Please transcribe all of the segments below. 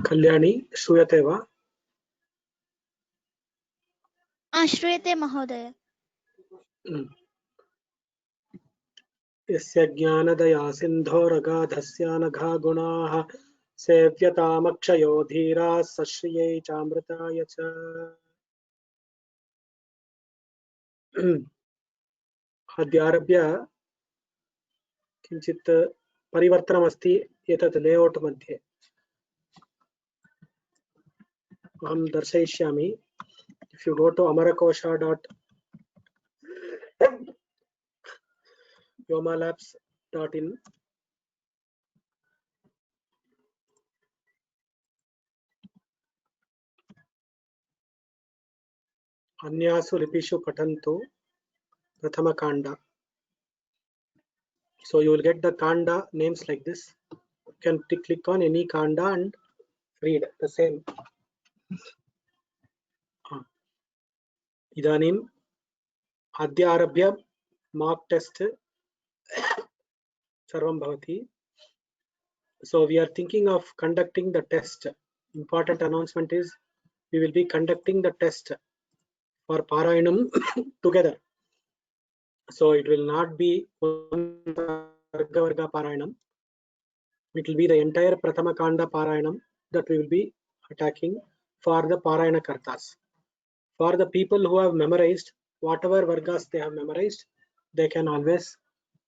कल्याणी श्रूयते वा? श्रूयते महोदय। यस्य ज्ञानदया सिन्धोरगाधस्यानघा गुणाः सेव्यतामक्षयो धीराः सश्रियै चामृताय च। अद्यारभ्य किञ्चित् परिवर्तनमस्ति एतत् लेऔट् मध्ये। अहं दर्शयिष्यामि। If you go to amarakosha.yomalabs.in, अन्यासु लिपिषु पठन्तु प्रथम kanda. So you will get the kanda names like this. You can click on any kanda and read the same. इदानीम् अद्य आरभ्य mock test सर्वं भवति. So we are thinking of conducting the test. Important announcement is we will be conducting the test for Parayanam together. So it will not be Varga Parayanam. It will be the entire Prathama Kanda Parayanam that we will be attacking for the Parayana Kartas. For the people who have memorized, whatever Vargas they have memorized, they can always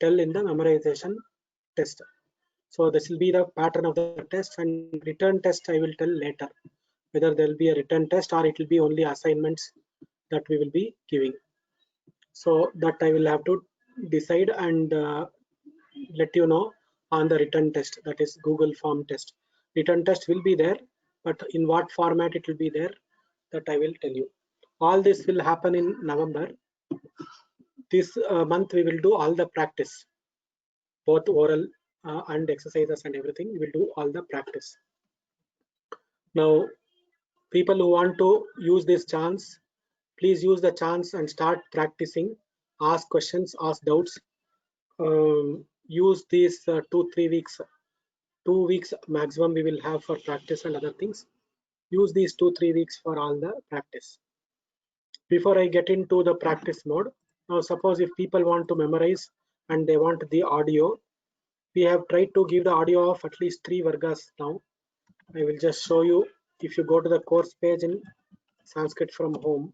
tell in the memorization test. So this will be the pattern of the test, and return test I will tell later, whether there will be a return test or it will be only assignments that we will be giving. So that I will have to decide and let you know on the return test, that is Google form test. Return test will be there, but in what format it will be there, that I will tell you. All this will happen in November. This month we will do all the practice, both oral and exercises and everything. We will do all the practice. Now, people who want to use this chance, please use the chance and start practicing. Ask questions, ask doubts. Use these 2-3 weeks. 2 weeks maximum we will have for practice and other things. Use these 2-3 weeks for all the practice. Before I get into the practice mode, now suppose if people want to memorize and they want the audio, We have tried to give the audio of at least 3 vargas now. I will just show you. If you go to the course page in Sanskrit from home,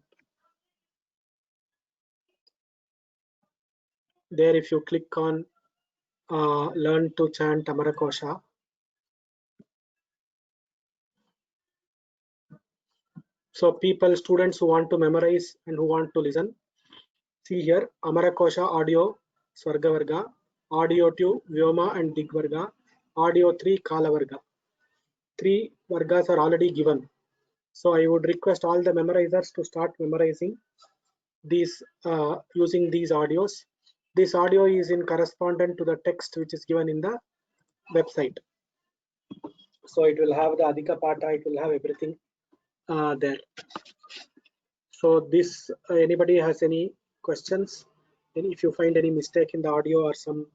there if you click on learn to chant Amarakosha, so people, students who want to memorize and who want to listen, see here Amarakosha audio Swargavarga, audio 2 Vyoma and Digvarga, audio 3 Kalavarga. 3 vargas are already given. So I would request all the memorizers to start memorizing these using these audios. This audio is in correspondent to the text which is given in the website. So it will have the Adhika Pata, it will have everything there. So this, anybody has any questions? And if you find any mistake in the audio or some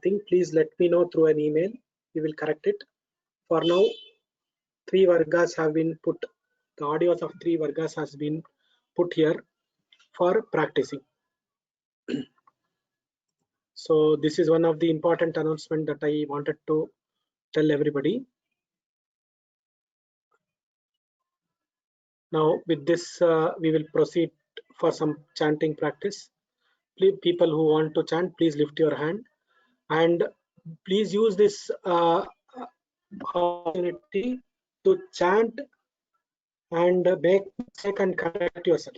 thing, please let me know through an email. We will correct it. For now, 3 vargas have been put. The audios of 3 vargas has been put here for practicing. So this is one of the important announcement that I wanted to tell everybody. Now with this, we will proceed for some chanting practice. Please, people who want to chant, please lift your hand, and please use this opportunity to chant and make mistake and correct yourself.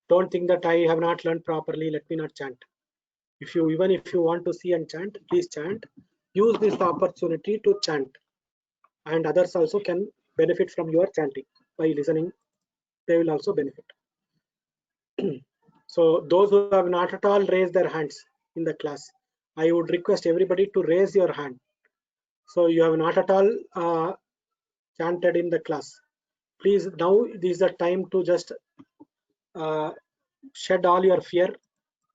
Don't think that I have not learned properly, let me not chant. Even if you want to see and chant, please chant. Use this opportunity to chant, and others also can benefit from your chanting. By listening, they will also benefit. So those who have not at all raised their hands in the class, I would request everybody to raise your hand. So you have not at all chanted in the class. Please, now this is the time to just shed all your fear,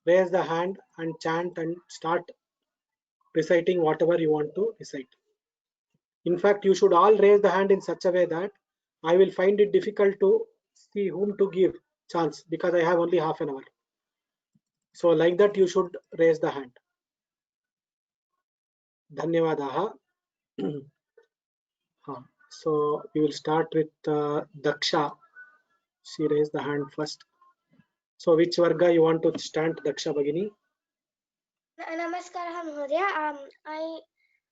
raise the hand and chant and start reciting whatever you want to recite. In fact, you should all raise the hand in such a way that I will find it difficult to see whom to give chance, because I have only half an hour. So like that, you should raise the hand. Dhanyavadaha. So we will start with Daksha. She raised the hand first. So which varga you want to chant, Daksha Bhagini? Namaskar Mahodaya. I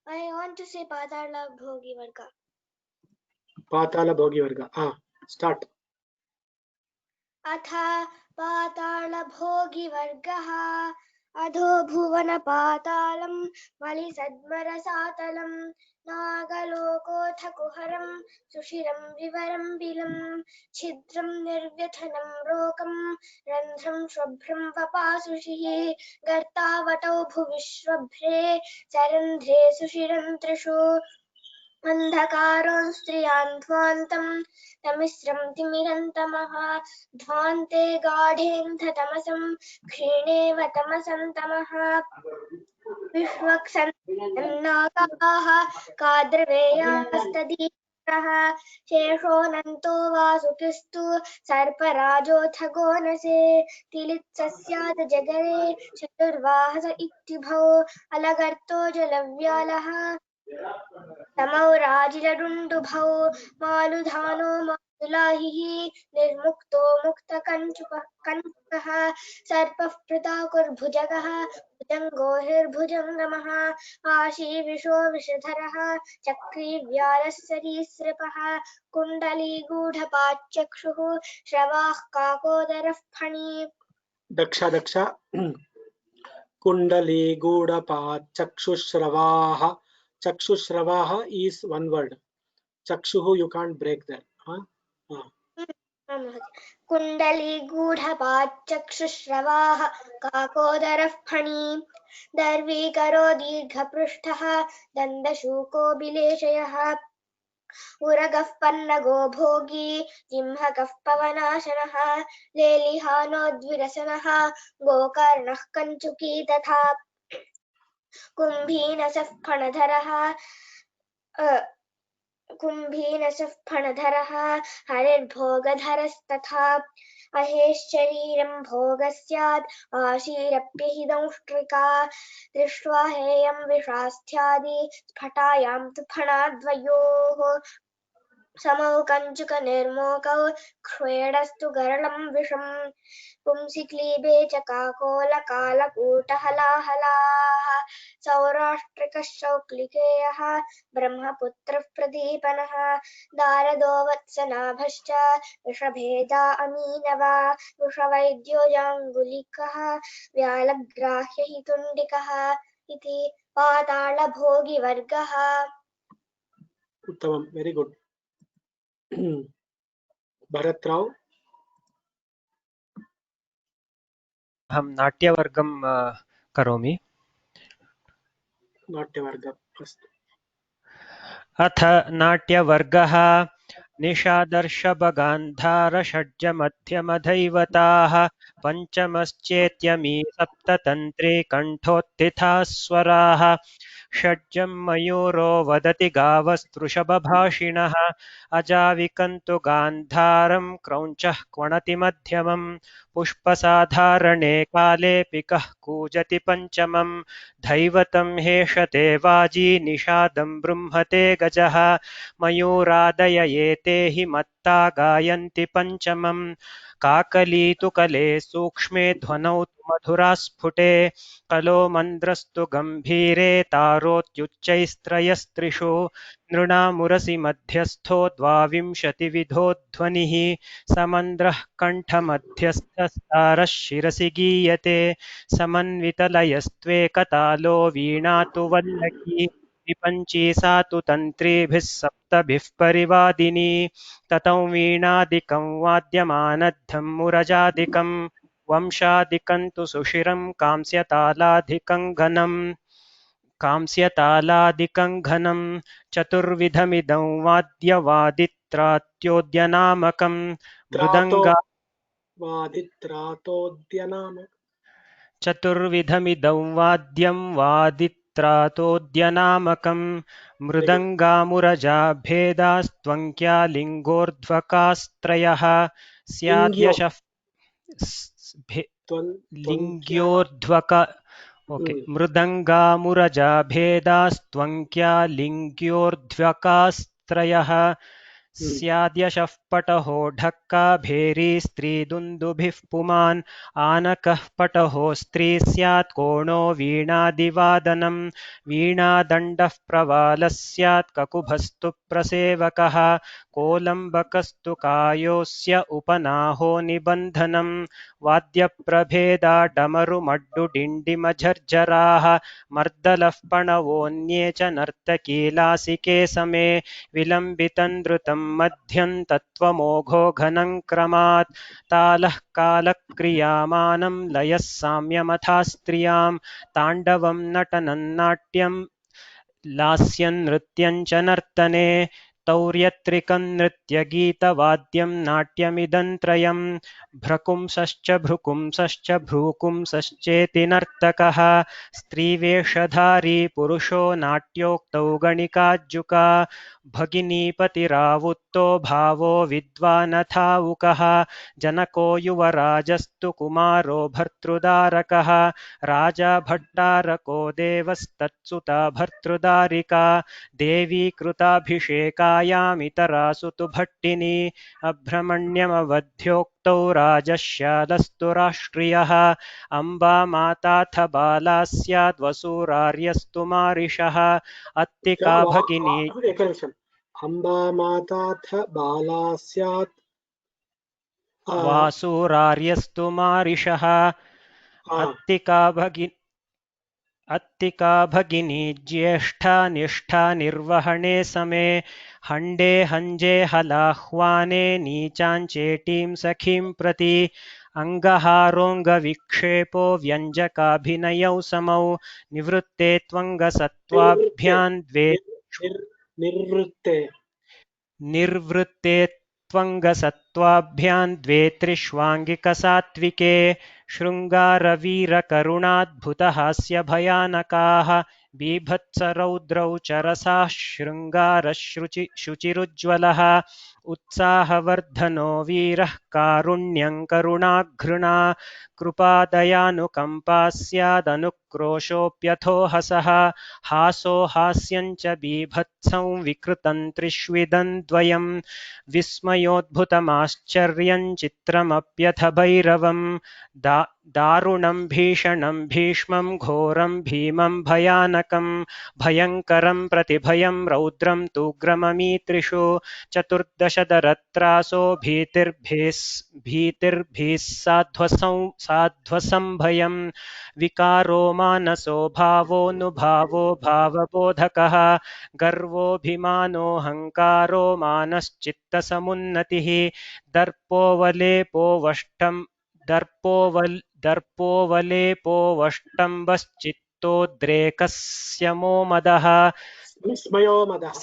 want to say Patala Bhogi Varga. Patala Bhogi varga. Start. Atha Patala Bhogi Vargaha Adho Bhuvana Patalam Malisadmara Satalam Nagalokotha Kuharam Sushiram Vivaram Bilam Chidram Nirvyathanam Rokam Randhram Shwabhram Vapasushi Gartavatau Bhuvishwabhre Sarandhre Sushiram Trishu अंधकारों स्त्रियान्ध्वान्तं तमिस्रं तिमिरन्तमः ध्वान्ते गाढेऽन्धतमसं क्षीणेव तमसन्तमः विश्वक्सन्नागाः काद्रवेयास्तदीर्घः शेषोऽनन्तो वासुकिस्तु सर्पराजोऽथ गोनसे तिलित्सस्यात् जगरे चतुर्वाहस इत्युभौ अलगर्तो जलव्यालः तमौ राजिरडुण्डुभौ मालुधानो मातुलाहिः निर्मुक्तो मुक्तकञ्चुकः सर्पः पृथाकुर्भुजगः भुजङ्गो हिर्भुजङ्गमः आशीविशो विषधरः चक्रीव्यालः सरीसृपः कुण्डलीगूढपाच्चक्षुः श्रवाः काकोदरः फणी. Daksha. Kundaligudapachakshushravaha. Chakshushravaha is one word. Chakshuhu, you can't break that. कुण्डलीगूढपाच्चक्षुश्रवाः काकोदरः फणी दर्वीकरो दीर्घपृष्ठः दन्दशूको बिलेशयः उरगः पन्नगो भोगी जिह्मकः पवनाशनः लेलिहानोद्विरसनः गोकर्णः कञ्चुकी तथा कुम्भीनसः फणधरः हरिर्भोगधरस्तथा अहेश्चरीरं भोगस्यात् आशीरप्यहि दंष्ट्रिका दृष्ट्वा हेयं विषास्थ्यादि स्फटायां तु फणाद्वयोः समौ कञ्चुकनिर्मोकौ क्ष्वेडस्तु गरलं विषम् पुंसि क्लीबे च काकोलकालकूटहलाहलाः सौराष्ट्रिकश्चौक्लिकेयः ब्रह्मपुत्रः प्रदीपनः दारदो वत्सनाभश्च विषभेदा अमीनवा वृषवैद्यो जाङ्गुलिकः व्यालग्राह्यहितुण्डिकः इति पातालभोगिवर्गः. उत्तमं, वेरी गुड. भरत राव. अहं नाट्यवर्गं करोमि. नाट्यवर्ग अस्तु. अथ नाट्यवर्गः निशादर्शभगान्धारषड्जमध्यमधैवताः पञ्चमश्चेत्यमी सप्ततन्त्रे कण्ठोत्थिताः स्वराः षड्जं मयूरो वदति गावस्तृषभभाषिणः अजाविकन्तु गान्धारं क्रौञ्चः क्वणति मध्यमं पुष्पसाधारणे काले पिकः कूजति पञ्चमं धैवतं हेषते वाजी निषादं बृंहते गजः मयूरादय एते हि मत्ता गायन्ति पञ्चमं काकली तु कले सूक्ष्मे ध्वनौ तु मधुरा स्फुटे कलो मन्द्रस्तु गम्भीरे तारोत्युच्चैस्त्रयस्त्रिषु नृणामुरसि मध्यस्थो द्वाविंशतिविधो ध्वनिः समन्द्रः कण्ठमध्यस्थस्तारः शिरसि गीयते समन्वितलयस्त्वेकतालो वीणा तु वल्लकी विपञ्ची सा तु तन्त्रीभिः सप्तभिः परिवादिनी ततौ वीणादिकं वाद्यमानद्धं मुरजादिकं वंशादिकं तु सुशिरं कांस्यतालादिकं घनं चतुर्विधमिदं वाद्यवादित्रात्योद्यनामकं मृदङ्गा चतुर्विधमिदं वाद्यं वादित्रातोद्यनामकं मृदङ्गामुरजा भेदास्त्वङ्क्या लिङ्गोर्ध्वकास्त्रयः स्याद्यशः लिङ्ग्योर्ध्वक मृदङ्गामुरजा भेदास्त्वङ्क्या लिङ्ग्योर्ध्वकास्त्रयः स्याद्यशः पटहो ढक्का भेरी स्त्रीदुन्दुभिः पुमान् आनकः पटहो स्त्री स्यात् कोणो वीणादिवादनं वीणादण्डः प्रवालः स्यात् ककुभस्तु प्रसेवकः कोलम्बकस्तु कायोऽस्य उपनाहो निबन्धनं वाद्यप्रभेदा डमरुमड्डुडिण्डिमझर्झराः मर्दलः पणवोऽन्ये च नर्तकीलासिके समे विलम्बितनृतं मध्यं तत्त्वमोघो घनं क्रमात् तालः कालक्रियामानं लयः साम्यमथा स्त्रियां ताण्डवं नटनं नाट्यं लास्यं नृत्यं च नर्तने तौर्यत्रिकं नृत्यगीतवाद्यं नाट्यमिदं त्रयं भ्रकुंसश्च भ्रुकुंसश्च भ्रूकुंसश्चेति नर्तकः स्त्रीवेषधारी पुरुषो नाट्योक्तौ गणिकाज्जुका भगिनीपतिरावुत्तो भावो विद्वानथावुकः जनको युवराजस्तु कुमारो भर्तृदारकः राजा भट्टारको देवस्तत्सुता भर्तृदारिका देवी कृताभिषेकायामितरासु तु भट्टिनी अभ्रमण्यमवध्योक्तौ राजश्यालस्तु राष्ट्रियः अम्बा माताथ बाला स्याद्वसूरार्यस्तु मारिषः अत्तिका भगिनी अम्बा माताथ बाला स्यात् वासूरार्यस्तु मारिषः अत्तिका भगिनी ज्येष्ठा निष्ठा निर्वहणे समे हण्डे हञ्जे हलाह्वाने नीचाञ्चेटीं सखीं प्रति अङ्गहारोऽङ्गविक्षेपो व्यञ्जकाभिनयौ समौ निवृत्ते त्वङ्गसत्त्वाभ्यां द्वे निर्वृत्ते त्वङ्गसत्त्वाभ्यां द्वे त्रिष्वाङ्गिकसात्विके शृङ्गारवीरकरुणाद्भुतहास्यभयानकाः बीभत्सरौद्रौ चरसाः शृङ्गारशुचिरुज्ज्वलः उत्साहवर्धनो वीरः कारुण्यं करुणाघृणा कृपादयानुकम्पा स्यादनुक्रोशोऽप्यथो हसः हासो हास्यं च बीभत्सं विकृतं त्रिष्विदं द्वयं विस्मयोद्भुतमाश्चर्यं चित्रमप्यथ भैरवं दारुणं भीषणं भीष्मं घोरं भीमं भयानकं भयङ्करं प्रतिभयं रौद्रं तूग्रममीत्रिषु चतुर्दशदरत्रासो भीतिर्भिः साध्वसं भयं विकारो मानसो भावोऽनुभावो भावबोधकः गर्वोऽभिमानोऽहङ्कारो मानश्चित्तसमुन्नतिः दर्पोवलेपोवष्टम्बश्चित्तोद्रेकस्य मदः स्मयो मदः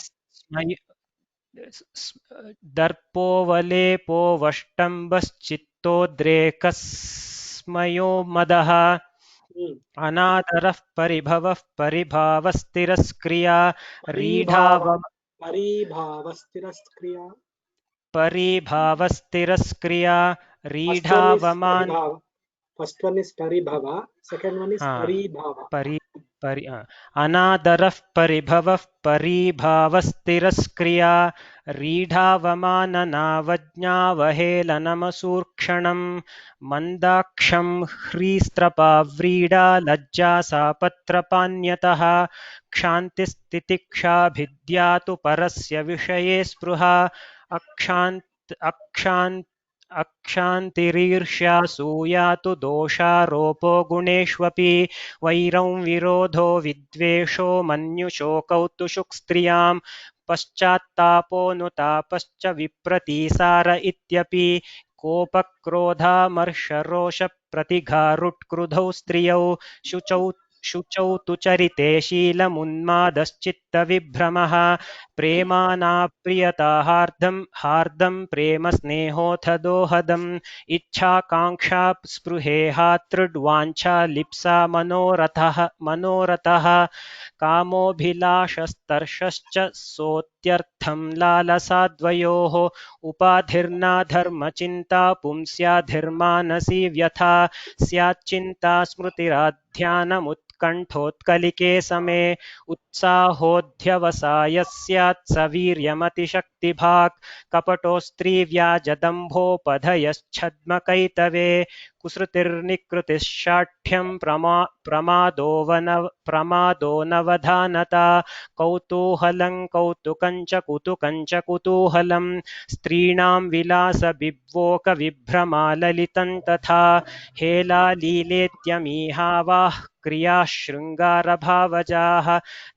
दर्पोवलेपोवष्टम्बश्चित्तोद्रेकस्मयो मदः अनादरः परिभवः परिभावस्तिरस्क्रिया परिभावस्तिरस्क्रिया रीढावमान First one is paribhava, second one is paribhava. अनादरः परिभवः परिभावस्तिरस्क्रिया रीढावमाननावज्ञावहेलनमसूर्क्षणं मन्दाक्षं ह्रीस्त्रपाव्रीडा लज्जा सापत्रपान्यतः क्षान्तिस्तितिक्षाभिद्यातु परस्य विषये स्पृहा अक्षान्तिरीर्ष्यासूयातु दोषारोपो गुणेष्वपि वैरं विरोधो विद्वेषो मन्युशोकौतुषुक्स्त्रियां पश्चात्तापोऽनुतापश्च विप्रतीसार इत्यपि कोपक्रोधामर्षरोषप्रतिघारुट्क्रुधौ स्त्रियौ शुचौ तु चरिते शीलमुन्मादश्चित्तविभ्रमः प्रेमानाप्रियता हार्दं प्रेम स्नेहोऽथ दोहदम् इच्छाकाङ्क्षा स्पृहेहातृड्वाञ्छा लिप्सा मनोरथः कामोऽभिलाषस्तर्षश्च सोत्यर्थं लालसाद्वयोः उपाधिर्नाधर्मचिन्ता पुंस्याधिर्मानसी व्यथा स्याच्चिन्ता स्मृतिराध्यानमुत्कण्ठोत्कलिके समे उत्साहोऽध्यवसायः स्यात् सवीर्यमतिशक्तिभाक् कपटो स्त्रीव्याजदम्भोपधयश्छद्मकैतवे कुसृतिर्निकृतिशाठ्यं प्रमादो नवधानता कौतूहलं कौतुकं च कुतुकं स्त्रीणां विलासबिभ्वोकविभ्रमा ललितं तथा हेलालीलेत्यमीहावाः क्रियाः शृङ्गारभावजाः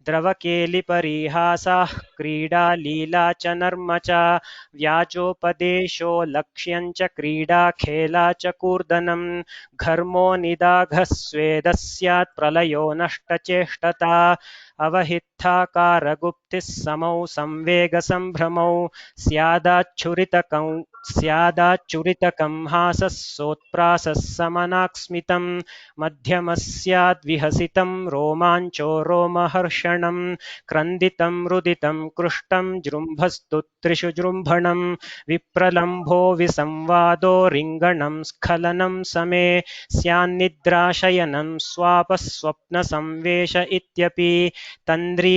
द्रवकेलिपरीहासाः क्रीडा लीला च नर्म च व्याजोपदेशो लक्ष्यं च क्रीडा खेला च कूर्दनं घर्मो निदाघः स्वेदः स्यात् प्रलयो नष्टचेष्टता अवहिताकारगुप्तिः समौ संवेगसम्भ्रमौ स्यादाच्चुरितकं हासः सोत्प्रासः समनाक्स्मितं मध्यमः स्याद्विहसितं रोमाञ्चो रोमहर्षणं क्रन्दितं रुदितं कृष्टं जृम्भस्तु त्रिषु जृम्भणं विप्रलम्भो विसंवादो रिङ्गणं स्खलनं समे स्यान्निद्राशयनं स्वापस्वप्नसंवेश इत्यपि तन्द्री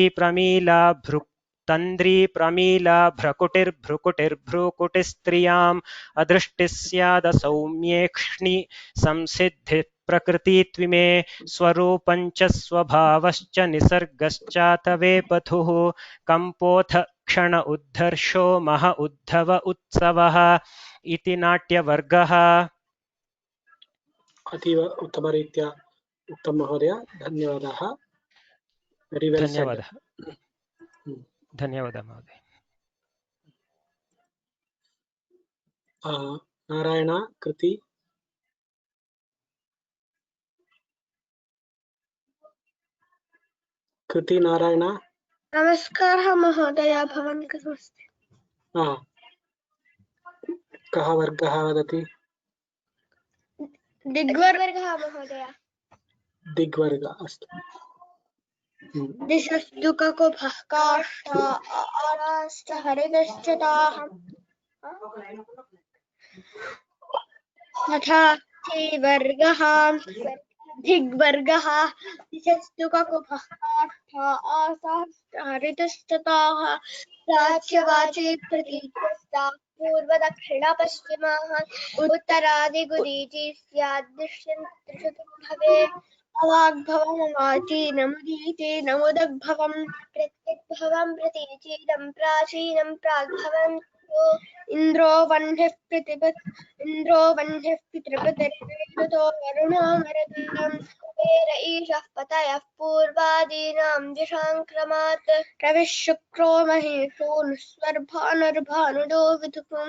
प्रमीला भ्रुकुटिर्भ्रुकुटिस्त्रियाम् अदृष्टिः स्यादसौम्येक्ष्णि संसिद्धिः प्रकृतित्विमे स्वरूपञ्च स्वभावश्च निसर्गश्चातवेपथुः कम्पोऽथ क्षण उद्धर्षो मह उद्धव उत्सवः इति नाट्यवर्गः। अतीव उत्तमरीत्या उत्तम महोदय, धन्यवादाः। Very well said. धन्यवादः महोदय। नारायण कृति नारायण। नमस्कारः महोदय, भवान् कथमस्ति? कः वर्गः वदति? दिग्वर्गः महोदय। दिग्वर्ग, अस्तु। दिशस्तु ककुभः काष्ठा आराश्च हरितश्च ताः तथा वर्गः धिग्वर्गः दिशस्तु ककुभः काष्ठा आसाः ऋतुस्तताः प्राच्यवाची प्रतीचस्ता पूर्वदक्षिणपश्चिमाः उत्तरादिगुरीची स्यात् दृश्यन्ति भवेत् अवाग्भवमवाची नमुदीचे नमुदग्भवम् प्रत्यग्भवम् प्रतीचीदम् प्राचीनम् प्राग्भवम् इन्द्रो वह्निः पितृपतिर्वेदतो वरुणो मरुतम् कुबेर ईशः पतयः पूर्वादीनां दिशाङ्क्रमात् रविः शुक्रो महेशोऽनुस्वर्भानुर्भानुदो विदुः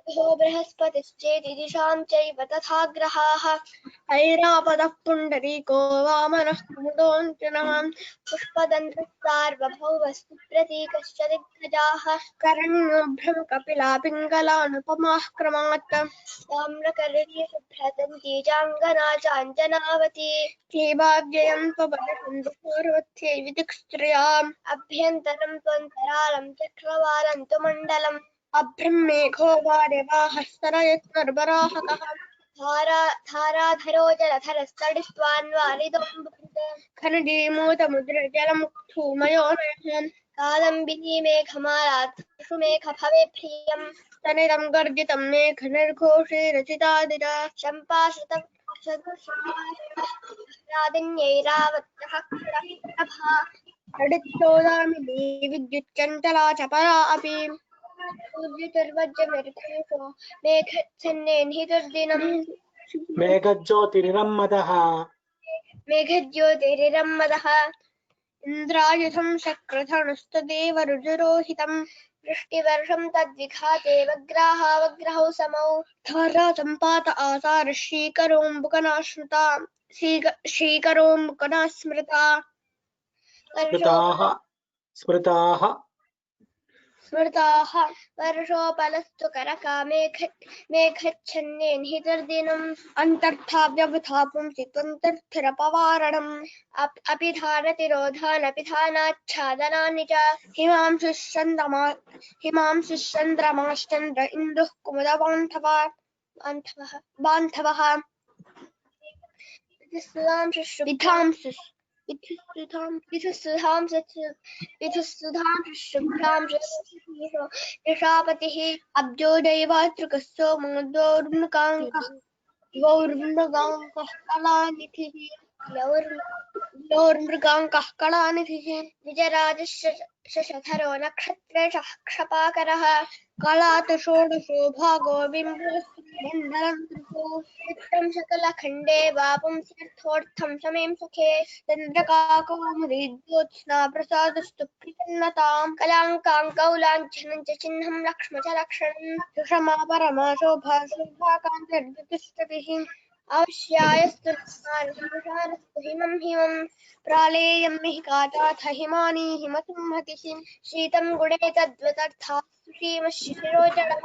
बृहस्पतिश्चेति दिशां चैव तथा ग्रहाः ऐरापदः पुण्डरीको वामनः कुमुदोऽञ्जनः पुष्पदन्तः सार्वभौमस्तु प्रतीकश्च दिग्गजाः करण्योभ्रं कपिला पिङ्गलानुपमाः क्रमात् ताम्रकर्णी शुभ्रदन्ती चाङ्गना चाञ्जनावती क्लीबाव्ययं त्वबलसन्धुपूर्वत्यै विदिक्स्त्रियाम् अभ्यन्तरं त्वन्तरालं चक्रवालं तु मण्डलम् अभ्रं मेघो वार्यवाहस्तरयत्नर्बराहकः धाराधरो जलधरस्तडिस्त्वान्वारिदोऽम्बुकृत खनजीमूतमुद्रजलमुक्थूमयो नयः कादम्बिनी मेघमाला मेघभवे प्रियम् स्तनितं गर्जितं मेघनिर्घोषे रचितादिरा शम्पाशतरादिन्यैरावत्यः प्रभा अडित्सोदामिनी विद्युच्चञ्चला च परा अपि सूर्यतिर्वज्रमृत्युषो मेघच्छन्नेन्हितुर्दिनम् मेघज्योतिरिरम्मदः इन्द्रायुधं शक्रधनुस्तदेव रुजुरोहितम् वृष्टिवर्षं तद्विघाते वग्राहौ समौ धारा सम्पात आसार श्रीकरोऽम्बुकना स्मृताः वर्षोपलस्तु करका मेघच्छन्नेन्हितुर्दिनम् अन्तर्धाव्यवधा पुंसि त्वन्तर्थिरपवारणम् अपिधानतिरोधानपिधानाच्छादनानि च हिमांशुश्चन्द्रमाश्चन्द्र इन्दुः कुमुदबान्धवः यशापतिः अब्जो दैवातृकः सोमो द्वौर्मृगाङ्कः कलानिधिः निजराजशशधरो नक्षत्रेशः क्षपाकरः कलात् षोडशो भागो बिम्बोऽस्त्रं शकलखण्डे वापुंस्यर्थोऽर्थं समें सखे चन्द्रकाकौमुदीज्योत्स्ना प्रसादस्तु प्रसन्नतां कलाङ्काङ्कौलाञ्छनं च चिह्नं लक्ष्म च लक्षणं सुषमा परमा शोभा शोभाकान्तिर्द्युतिस्ततिः अवश्यायस्तु हिमं प्रालेयं मिहिकाताथ हिमानी हिमसंहतिः शीतं गुणे तद्वदर्थाः सुषीमशिशिरोजडः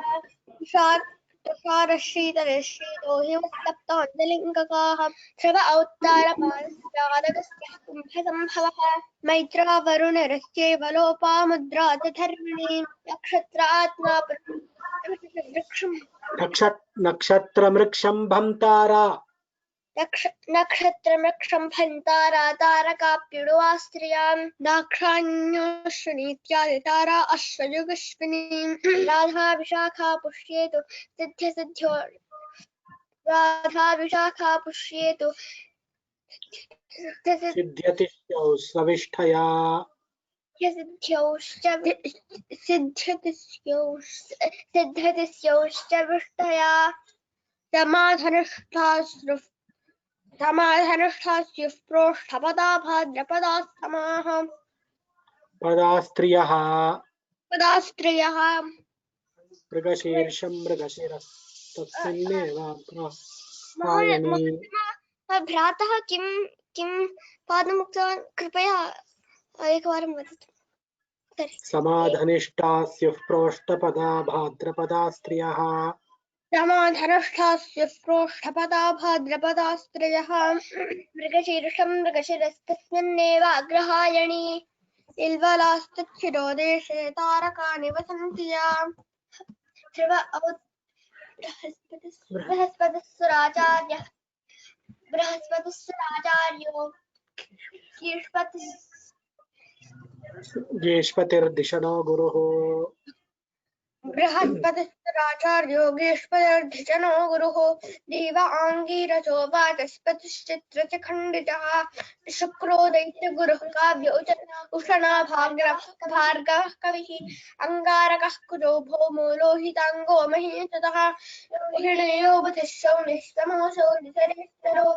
तुषारः शीतले शीतो हिमस्तप्ताञ्जलिङ्गकाः स्रव औत्तारपादगस्त्यः कुम्भसम्भवः मैत्रा वरुणरस्यैव लोपामुद्रा च धर्मिणी नक्षत्रमृक्षं भन्तारा तारकाप्युडुवास्त्रियाम् दाक्षाण्योऽश्वनीत्यादितारा अश्वयुगश्विनीम् राधा विशाखा पुष्येतु सिद्ध्यतिश्चौ स्वविष्ठया सिद्ध्यतिस्यौश्च विष्टया समाधनुष्ठास्युः प्रोष्ठपदा भाद्रपदास्तमाः पदास्त्रियः मृगशीर्षं मृगशिरस्तस्मिन्नेव भ्रातः किं पादमुक्तवान् कृपया एकवारं वदतु समाधनिष्ठास्युः प्रोष्ठपदा भाद्रपदा स्त्रियः समाधनुष्ठास्युः प्रोष्ठपदा भाद्रपदा स्त्रियः मृगशीर्षं मृगशिरस्तस्मिन्नेव अग्रहायणी इल्वलास्तच्छिरो देशे तारकाणि वसन्ति या बृहस्पतिस्सुराचार्यो ज्येष्पतिर्दिशनो गुरुः बृहस्पतिस्सुराचार्यो गृहस्पतिर्धिजनो गुरुः देव आङ्गिरसो वाचस्पतिश्चित्रस्य खण्डितः शुक्रो दैत्यगुरुः काव्य उषणा भार्गवः कविः अङ्गारकः कुजो भौमो लोहिताङ्गो महीततः हिरण्यो बुधिश्चो निस्तमोऽसो दिशरेश्वरो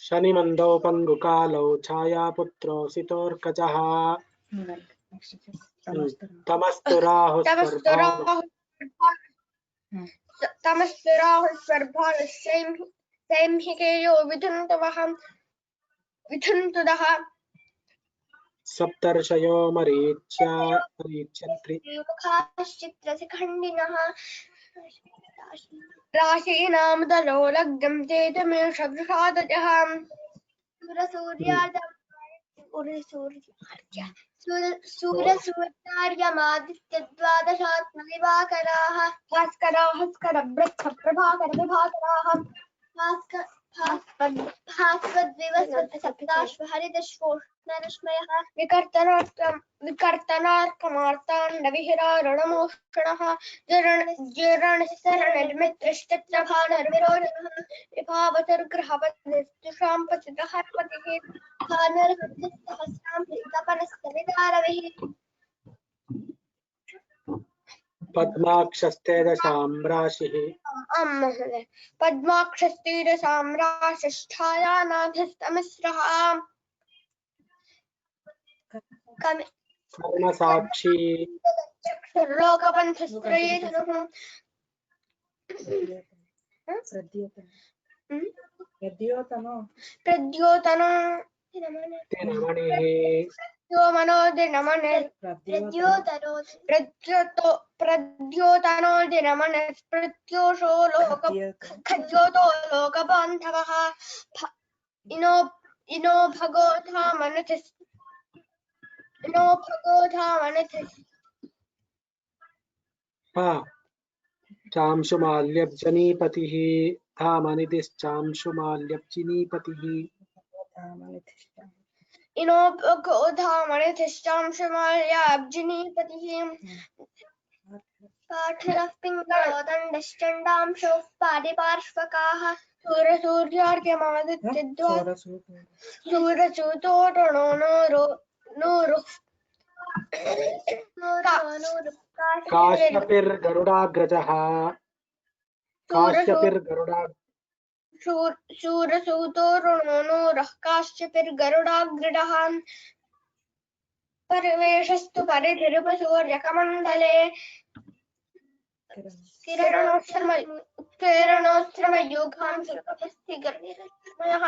शनिमन्दौ पङ्गुकालौ छायापुत्रो सितोर्कजः तमस्तु राहुस्वर्भानुसैंहिकेयो विधुन्तुदः सप्तर्षयो मरीच्यन्त्रि मुखाश्चित्रशिखण्डिनः राशीनां दलो लग्नं चेतमेषवृषादजः सूर्यसूर्यार्यमादित्यद्वादशात्मदिवाकराः भास्करप्रभाकरविभाकराः भास्वद्विवस्वतसप्ताश्वहरितश्वोष्णरश्मयः विकर्तनार्कमार्ताण्डविहिरारणमोषणः जरणशरणनिर्मित्रश्चित्रभानुर्विरोचनः विभावतर्ग्रहपतिस्तुषां पतितः पतिः भानुर्हृदयसहस्रां तपनस्तवितारविः पद्माक्षस्तेजसां राशिः महोदय पद्माक्षस्तीरसां राशिष्ठायानाथस्तमिस्रः कर्णसाक्षी चक्षुर्लोकपन्थस्त्रये धनुः प्रद्योतनो तिनमणिः प्रद्योतनो दिनमनस्पृत्योषो खद्योतो लोकबान्धवः इनो भगोधामनथिस् चांशुमाल्यब्जनीपतिः धामनिधिश्चांशुमाल्यब्जनीपतिः इनो भगोधामनथिश्चांशुमाल्याब्जनीपतिः पाठरः पिङ्गलो दण्डश्चण्डांशोः पादिपार्श्वकाः सूर्यसूर्यार्घ्यमादित्यद्वा सूरसूतो नूरुः काश्यपिर्गरुडाग्रजः सूरसूतो नूरः काश्यपिर्गरुडाग्रजः परिवेशस्तु परिधिरुपसूर्यकमण्डले किरणोत्सर्मयुगां सुरकपस्थिगर्भिरश्मयः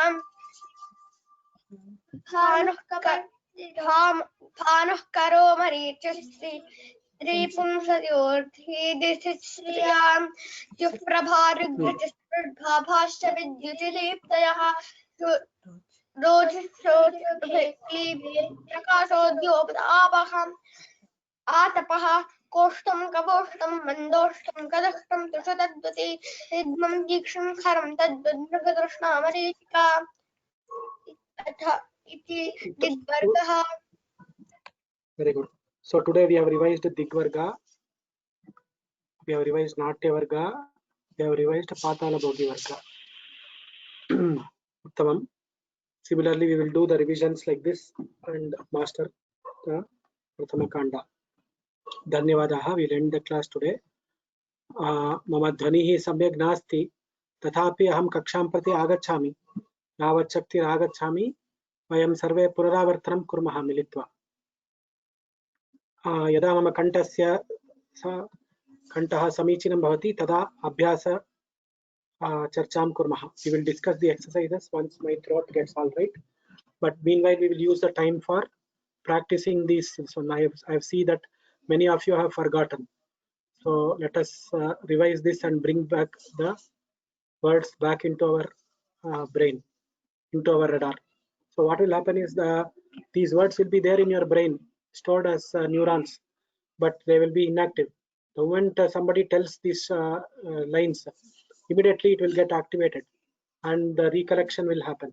भानुः करो मरीचस्त्रीपुंसयोर्धीदिश्रियां युप्रभारुग्रजस्पृड्भाभाश्च विद्युतिदीप्तयः रोधिश्चोदिप्रकाशोद्योपदापः आतपः कोष्ठं कवोष्ठं मन्दोष्ठं कदष्टं तुषतद्वति सिद्मं दीक्षं खरं तद्वद्मृगतृष्णामरीचिका इति दिग्वर्गः. Very good. So today we have revised Digvarga, we have revised Natya Varga, we have revised Patala Bhogi Varga. Uttamam. Similarly, we will do the revisions like this and master the Prathama Kanda. Dhanyavadaha. We'll end the class today. Mama dhvanihi samyak nasti tathapi aham kaksham prati agachami yavat shakti agachami vayam sarve punaravartanam kurmah militva. यदा मम कण्ठः समीचीनं भवति तदा अभ्यास चर्चां कुर्मः. We will discuss the exercises once my throat gets all right, but meanwhile we will use the time for practicing these. So I have seen that many of you have forgotten, so let us revise this and bring back the words back into our brain, into our radar. So what will happen is these words will be there in your brain stored as neurons, but they will be inactive. The moment somebody tells these lines, immediately it will get activated and the recollection will happen.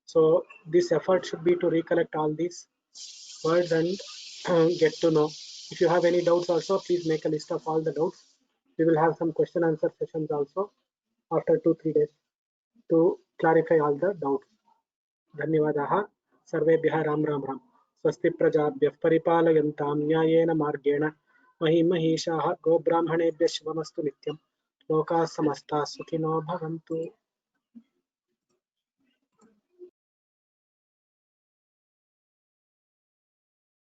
So this effort should be to recollect all these words and get to know. If you have any doubts also, please make a list of all the doubts. We will have some question answer sessions also after 2-3 days to clarify all the doubts. धन्यवादाः सर्वेभ्यः राम राम राम स्वस्ति प्रजाभ्यः परिपालयन्तां न्यायेन मार्गेण महीं महिषाः गोब्राह्मणेभ्यः शुभमस्तु नित्यं लोकाः समस्ताः सुखिनो भवन्तु।